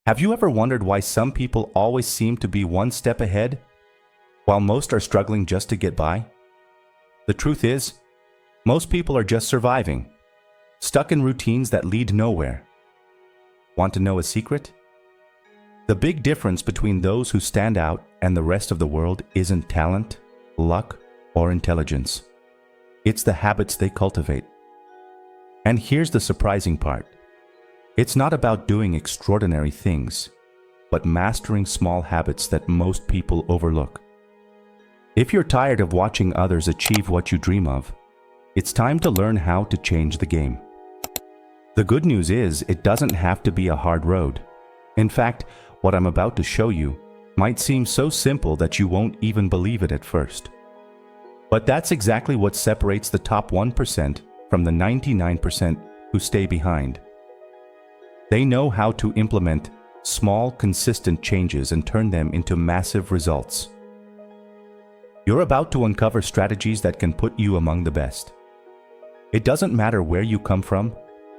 Have you ever wondered why some people always seem to be one step ahead, while most are struggling just to get by? The truth is, most people are just surviving, stuck in routines that lead nowhere. Want to know a secret? The big difference between those who stand out and the rest of the world isn't talent, luck, or intelligence. It's the habits they cultivate. And here's the surprising part. It's not about doing extraordinary things, but mastering small habits that most people overlook. If you're tired of watching others achieve what you dream of, it's time to learn how to change the game. The good news is, it doesn't have to be a hard road. In fact, what I'm about to show you might seem so simple that you won't even believe it at first. But that's exactly what separates the top 1% from the 99% who stay behind. They know how to implement small, consistent changes and turn them into massive results. You're about to uncover strategies that can put you among the best. It doesn't matter where you come from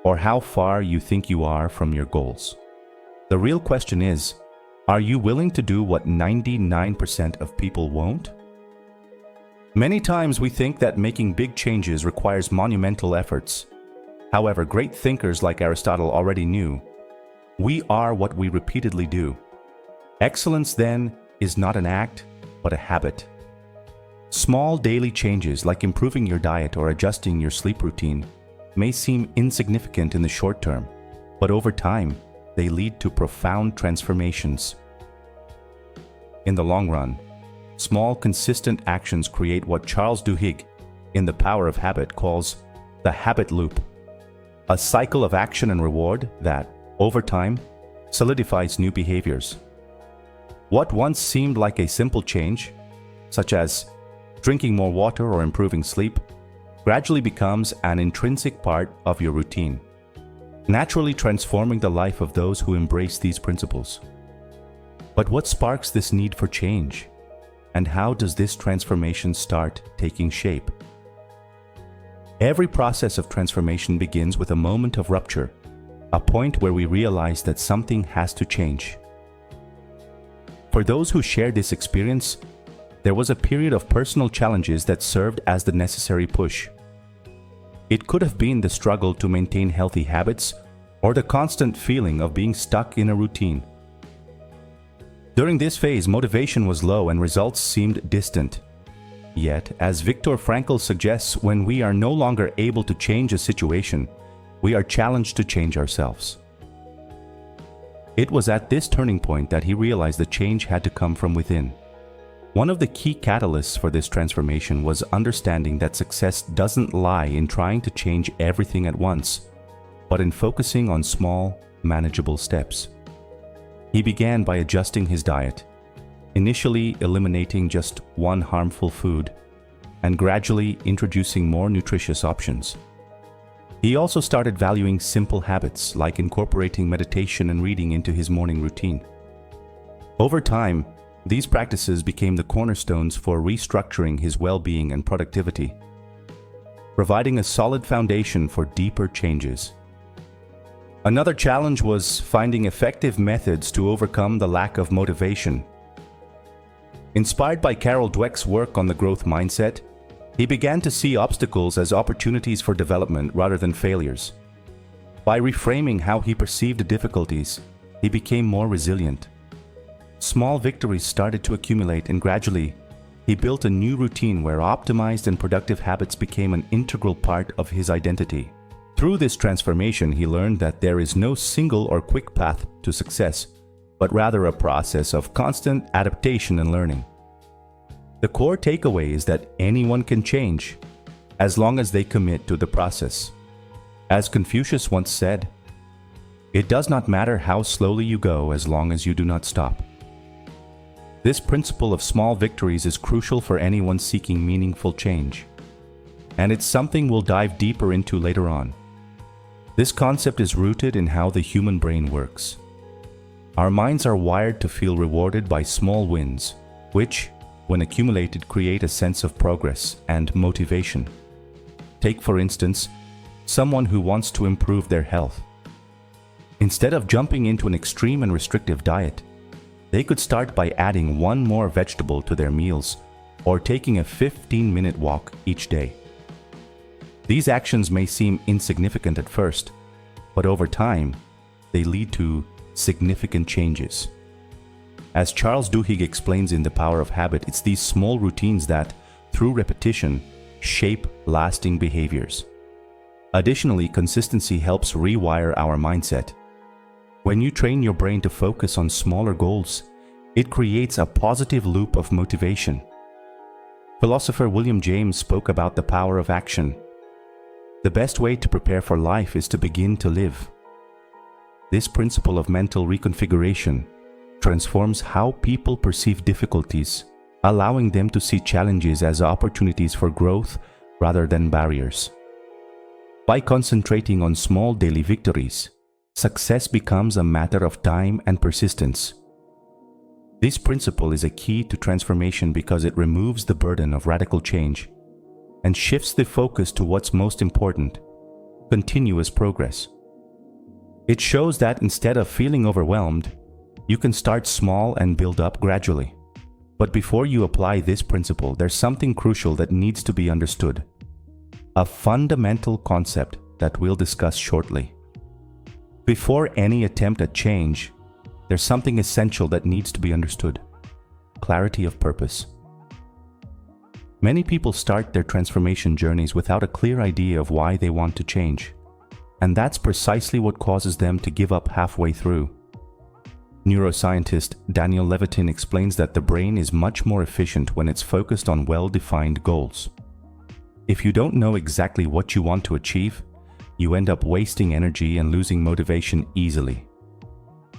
or how far you think you are from your goals. The real question is, are you willing to do what 99% of people won't? Many times we think that making big changes requires monumental efforts. However, great thinkers like Aristotle already knew, we are what we repeatedly do. Excellence, then, is not an act, but a habit. Small daily changes like improving your diet or adjusting your sleep routine may seem insignificant in the short term, but over time, they lead to profound transformations. In the long run, small, consistent actions create what Charles Duhigg, in The Power of Habit, calls the habit loop. A cycle of action and reward that, over time, solidifies new behaviors. What once seemed like a simple change, such as drinking more water or improving sleep, gradually becomes an intrinsic part of your routine, naturally transforming the life of those who embrace these principles. But what sparks this need for change? And how does this transformation start taking shape? Every process of transformation begins with a moment of rupture, a point where we realize that something has to change. For those who share this experience, there was a period of personal challenges that served as the necessary push. It could have been the struggle to maintain healthy habits or the constant feeling of being stuck in a routine. During this phase, motivation was low and results seemed distant. Yet, as Viktor Frankl suggests, when we are no longer able to change a situation, we are challenged to change ourselves. It was at this turning point that he realized the change had to come from within. One of the key catalysts for this transformation was understanding that success doesn't lie in trying to change everything at once, but in focusing on small, manageable steps. He began by adjusting his diet, initially eliminating just one harmful food, and gradually introducing more nutritious options. He also started valuing simple habits like incorporating meditation and reading into his morning routine. Over time, these practices became the cornerstones for restructuring his well-being and productivity, providing a solid foundation for deeper changes. Another challenge was finding effective methods to overcome the lack of motivation. Inspired by Carol Dweck's work on the growth mindset, he began to see obstacles as opportunities for development rather than failures. By reframing how he perceived difficulties, he became more resilient. Small victories started to accumulate, and gradually, he built a new routine where optimized and productive habits became an integral part of his identity. Through this transformation, he learned that there is no single or quick path to success, but rather a process of constant adaptation and learning. The core takeaway is that anyone can change, as long as they commit to the process. As Confucius once said, "It does not matter how slowly you go as long as you do not stop." This principle of small victories is crucial for anyone seeking meaningful change, and it's something we'll dive deeper into later on. This concept is rooted in how the human brain works. Our minds are wired to feel rewarded by small wins, which, when accumulated, create a sense of progress and motivation. Take, for instance, someone who wants to improve their health. Instead of jumping into an extreme and restrictive diet, they could start by adding one more vegetable to their meals or taking a 15-minute walk each day. These actions may seem insignificant at first, but over time, they lead to significant changes. As Charles Duhigg explains in The Power of Habit, it's these small routines that, through repetition, shape lasting behaviors. Additionally, consistency helps rewire our mindset. When you train your brain to focus on smaller goals, it creates a positive loop of motivation. Philosopher William James spoke about the power of action. The best way to prepare for life is to begin to live. This principle of mental reconfiguration transforms how people perceive difficulties, allowing them to see challenges as opportunities for growth rather than barriers. By concentrating on small daily victories, success becomes a matter of time and persistence. This principle is a key to transformation because it removes the burden of radical change and shifts the focus to what's most important: continuous progress. It shows that instead of feeling overwhelmed, you can start small and build up gradually. But before you apply this principle, there's something crucial that needs to be understood. A fundamental concept that we'll discuss shortly. Before any attempt at change, there's something essential that needs to be understood: clarity of purpose. Many people start their transformation journeys without a clear idea of why they want to change. And that's precisely what causes them to give up halfway through. Neuroscientist Daniel Levitin explains that the brain is much more efficient when it's focused on well-defined goals. If you don't know exactly what you want to achieve, you end up wasting energy and losing motivation easily.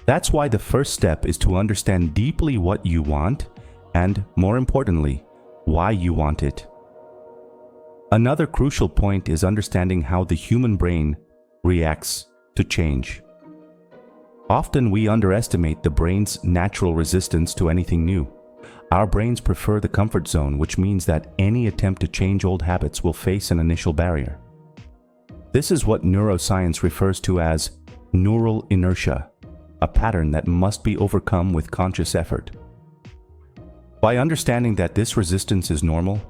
That's why the first step is to understand deeply what you want and, more importantly, why you want it. Another crucial point is understanding how the human brain reacts to change. Often we underestimate the brain's natural resistance to anything new. Our brains prefer the comfort zone, which means that any attempt to change old habits will face an initial barrier. This is what neuroscience refers to as neural inertia, a pattern that must be overcome with conscious effort. By understanding that this resistance is normal,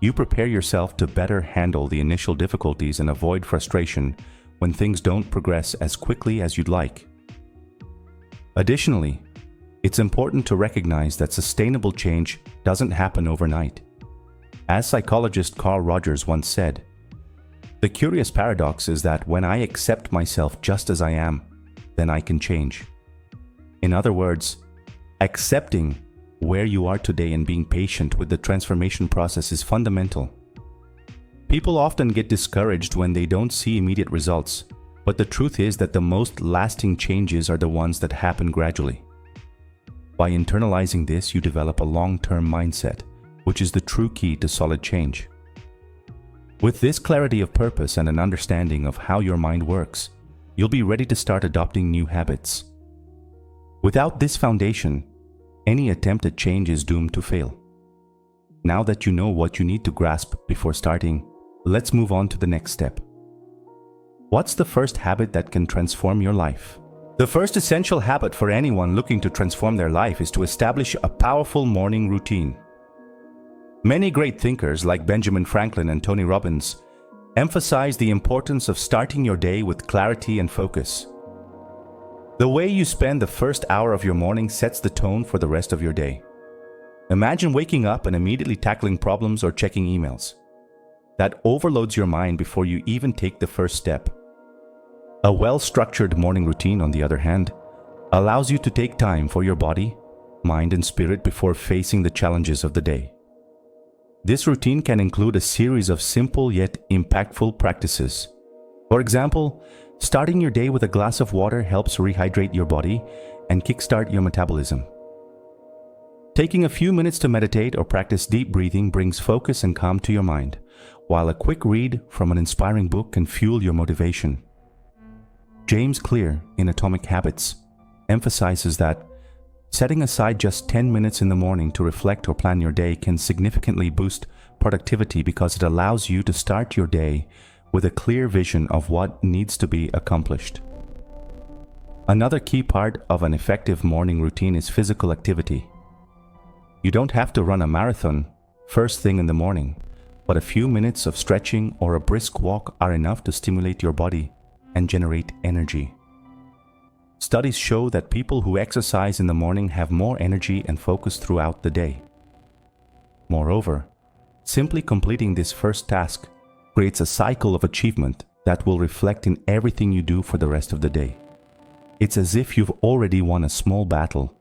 you prepare yourself to better handle the initial difficulties and avoid frustration when things don't progress as quickly as you'd like. Additionally, it's important to recognize that sustainable change doesn't happen overnight. As psychologist Carl Rogers once said, "The curious paradox is that when I accept myself just as I am, then I can change." In other words, accepting where you are today and being patient with the transformation process is fundamental. People often get discouraged when they don't see immediate results, but the truth is that the most lasting changes are the ones that happen gradually. By internalizing this, you develop a long-term mindset, which is the true key to solid change. With this clarity of purpose and an understanding of how your mind works, you'll be ready to start adopting new habits. Without this foundation, any attempt at change is doomed to fail. Now that you know what you need to grasp before starting, let's move on to the next step. What's the first habit that can transform your life? The first essential habit for anyone looking to transform their life is to establish a powerful morning routine. Many great thinkers like Benjamin Franklin and Tony Robbins emphasize the importance of starting your day with clarity and focus. The way you spend the first hour of your morning sets the tone for the rest of your day. Imagine waking up and immediately tackling problems or checking emails. That overloads your mind before you even take the first step. A well-structured morning routine, on the other hand, allows you to take time for your body, mind, and spirit before facing the challenges of the day. This routine can include a series of simple yet impactful practices. For example, starting your day with a glass of water helps rehydrate your body and kickstart your metabolism. Taking a few minutes to meditate or practice deep breathing brings focus and calm to your mind, while a quick read from an inspiring book can fuel your motivation. James Clear, in Atomic Habits, emphasizes that setting aside just 10 minutes in the morning to reflect or plan your day can significantly boost productivity because it allows you to start your day with a clear vision of what needs to be accomplished. Another key part of an effective morning routine is physical activity. You don't have to run a marathon first thing in the morning, but a few minutes of stretching or a brisk walk are enough to stimulate your body and generate energy. Studies show that people who exercise in the morning have more energy and focus throughout the day. Moreover, simply completing this first task creates a cycle of achievement that will reflect in everything you do for the rest of the day. It's as if you've already won a small battle,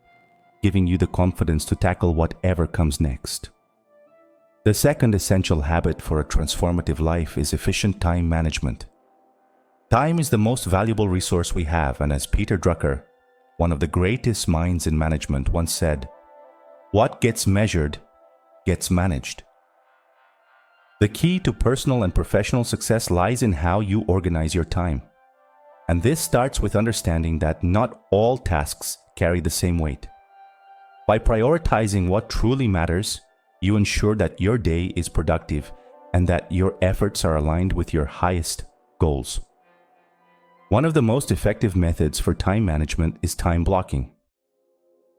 giving you the confidence to tackle whatever comes next. The second essential habit for a transformative life is efficient time management. Time is the most valuable resource we have, and as Peter Drucker, one of the greatest minds in management, once said, "What gets measured gets managed." The key to personal and professional success lies in how you organize your time. And this starts with understanding that not all tasks carry the same weight. By prioritizing what truly matters, you ensure that your day is productive and that your efforts are aligned with your highest goals. One of the most effective methods for time management is time blocking.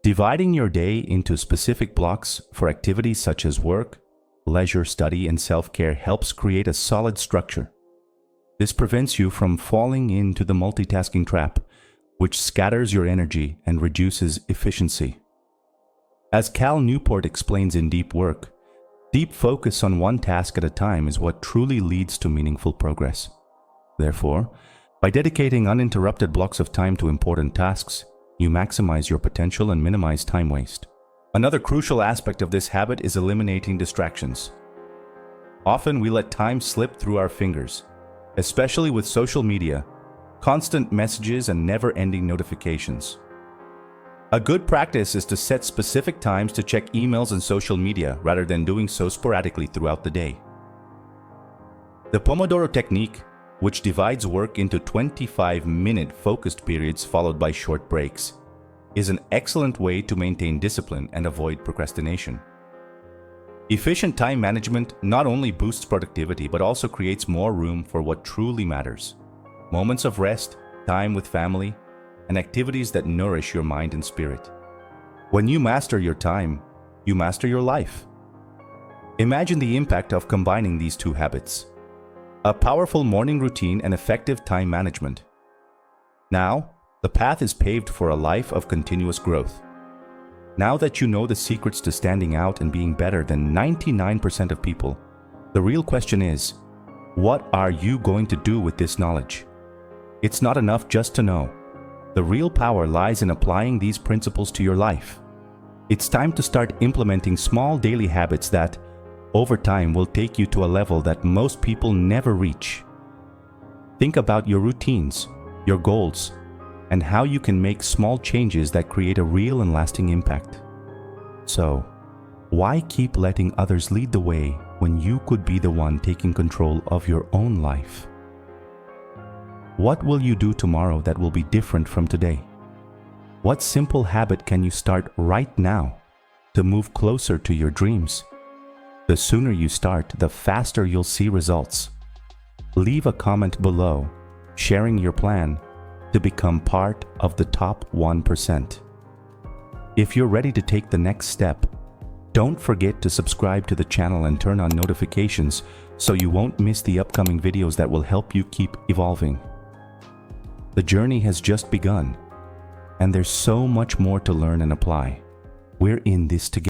Dividing your day into specific blocks for activities such as work, leisure, study, and self-care helps create a solid structure. This prevents you from falling into the multitasking trap, which scatters your energy and reduces efficiency. As Cal Newport explains in Deep Work, deep focus on one task at a time is what truly leads to meaningful progress. Therefore, by dedicating uninterrupted blocks of time to important tasks, you maximize your potential and minimize time waste. Another crucial aspect of this habit is eliminating distractions. Often we let time slip through our fingers, especially with social media, constant messages, and never-ending notifications. A good practice is to set specific times to check emails and social media rather than doing so sporadically throughout the day. The Pomodoro technique, which divides work into 25-minute focused periods followed by short breaks, is an excellent way to maintain discipline and avoid procrastination. Efficient time management not only boosts productivity but also creates more room for what truly matters: moments of rest, time with family, and activities that nourish your mind and spirit. When you master your time, you master your life. Imagine the impact of combining these two habits: a powerful morning routine and effective time management. Now, the path is paved for a life of continuous growth. Now that you know the secrets to standing out and being better than 99% of people, the real question is, what are you going to do with this knowledge? It's not enough just to know. The real power lies in applying these principles to your life. It's time to start implementing small daily habits that, over time, will take you to a level that most people never reach. Think about your routines, your goals, and how you can make small changes that create a real and lasting impact. So, why keep letting others lead the way when you could be the one taking control of your own life? What will you do tomorrow that will be different from today? What simple habit can you start right now to move closer to your dreams? The sooner you start, the faster you'll see results. Leave a comment below, sharing your plan to become part of the top 1%. If you're ready to take the next step, don't forget to subscribe to the channel and turn on notifications so you won't miss the upcoming videos that will help you keep evolving. The journey has just begun, and there's so much more to learn and apply. We're in this together.